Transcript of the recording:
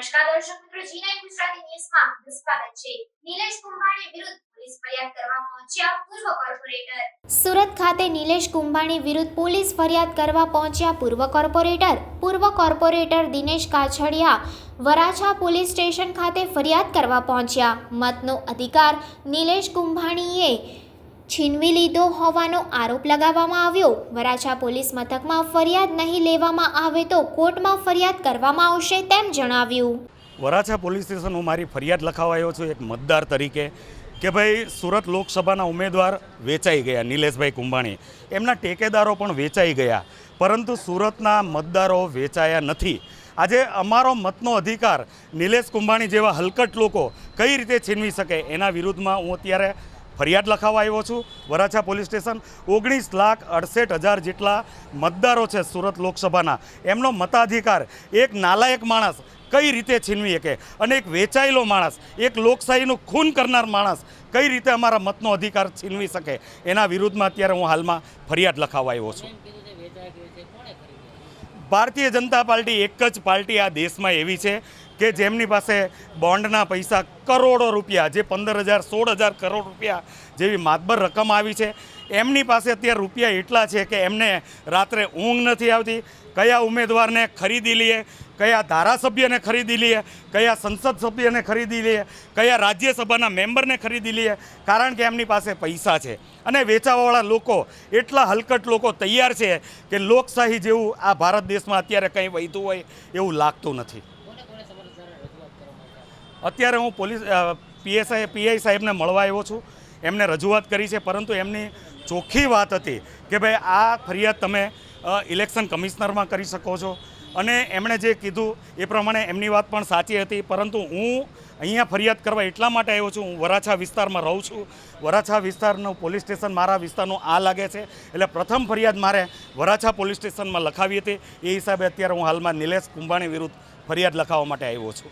નમસ્કાર દર્શક મિત્રો, G9 ગુજરાતી ન્યૂઝમાં આપનું સ્વાગત છે। નિલેશ કુંભાણી વિરુદ્ધ પોલીસ ફરિયાદ કરવા પહોંચ્યા પૂર્વ કોર્પોરેટર। સુરત ખાતે નિલેશ કુંભાણી વિરુદ્ધ પોલીસ ફરિયાદ કરવા પહોંચ્યા પૂર્વ corporator Dinesh Kachhadiya Varachha police station ખાતે ફરિયાદ કરવા પહોંચ્યા। મતનો અધિકાર નિલેશ કુંભાણીએ છીનવી લીધો હોવાનો આરોપ લગાવવામાં આવ્યો। વરાછા પોલીસ મથકમાં ફરિયાદ નહીં લેવામાં આવે તો કોર્ટમાં ફરિયાદ કરવામાં આવશે તેમ જણાવ્યું। વરાછા પોલીસ સ્ટેશન હું મારી ફરિયાદ લખાવા આવ્યો છું એક મતદાર તરીકે કે ભાઈ સુરત લોકસભાના ઉમેદવાર વેચાઈ ગયા નિલેશભાઈ કુંભાણી, એમના ટેકેદારો પણ વેચાઈ ગયા, પરંતુ સુરતના મતદારો વેચાયા નથી। આજે અમારો મતનો અધિકાર નિલેશ કુંભાણી જેવા હલકટ લોકો કઈ રીતે છીનવી શકે એના વિરુદ્ધમાં હું અત્યારે ફરિયાદ લખાવા આવ્યો છું। વરાછા પોલીસ સ્ટેશન 19,68,000 જેટલા મતદારો છે સુરત લોકસભાના, એમનો મતાધિકાર એક નાલાયક માણસ કઈ રીતે છીનવી શકે અને એક વેચાયેલો માણસ, એક લોકશાહીનું ખૂન કરનાર માણસ કઈ રીતે અમારા મતનો અધિકાર છીનવી શકે એના વિરુદ્ધમાં અત્યારે હું હાલમાં ફરિયાદ લખાવા આવ્યો છું। ભારતીય જનતા પાર્ટી એક જ પાર્ટી આ દેશમાં એવી છે કે જેમની પાસે બોન્ડના પૈસા કરોડો રૂપિયા, જે 15,000 16,000 કરોડ રૂપિયા જેવી માતબર રકમ આવી છે, એમની પાસે અત્યારે રૂપિયા એટલા છે કે એમને રાત્રે ઊંઘ નથી આવતી। કયા ઉમેદવારને ખરીદી લઈએ, કયા ધારાસભ્યને ખરીદી લઈએ, કયા સંસદ સભ્યને ખરીદી લઈએ, કયા રાજ્યસભાના મેમ્બરને ખરીદી લઈએ, કારણ કે એમની પાસે પૈસા છે। અને વેચાવાવાળા લોકો એટલા હલકટ લોકો તૈયાર છે કે લોકશાહી જેવું આ ભારત દેશમાં અત્યારે કંઈ વહેતું હોય એવું લાગતું નથી। અત્યારે હું પીઆઈ સાહેબને મળવા આવ્યો છું, એમને રજૂઆત કરી છે, પરંતુ એમની ચોખ્ખી વાત હતી કે ભાઈ આ ફરિયાદ તમે ઇલેક્શન કમિશનરમાં કરી શકો છો, અને એમણે જે કીધું એ પ્રમાણે એમની વાત પણ સાચી હતી। પરંતુ હું અહીંયા ફરિયાદ કરવા એટલા માટે આવ્યો છું, હું વરાછા વિસ્તારમાં રહું છું, વરાછા વિસ્તારનું પોલીસ સ્ટેશન મારા વિસ્તારનું આ લાગે છે, એટલે પ્રથમ ફરિયાદ મારે વરાછા પોલીસ સ્ટેશનમાં લખાવી હતી। એ હિસાબે અત્યારે હું હાલમાં નિલેશ કુંભાણી વિરુદ્ધ ફરિયાદ લખાવવા માટે આવ્યો છું।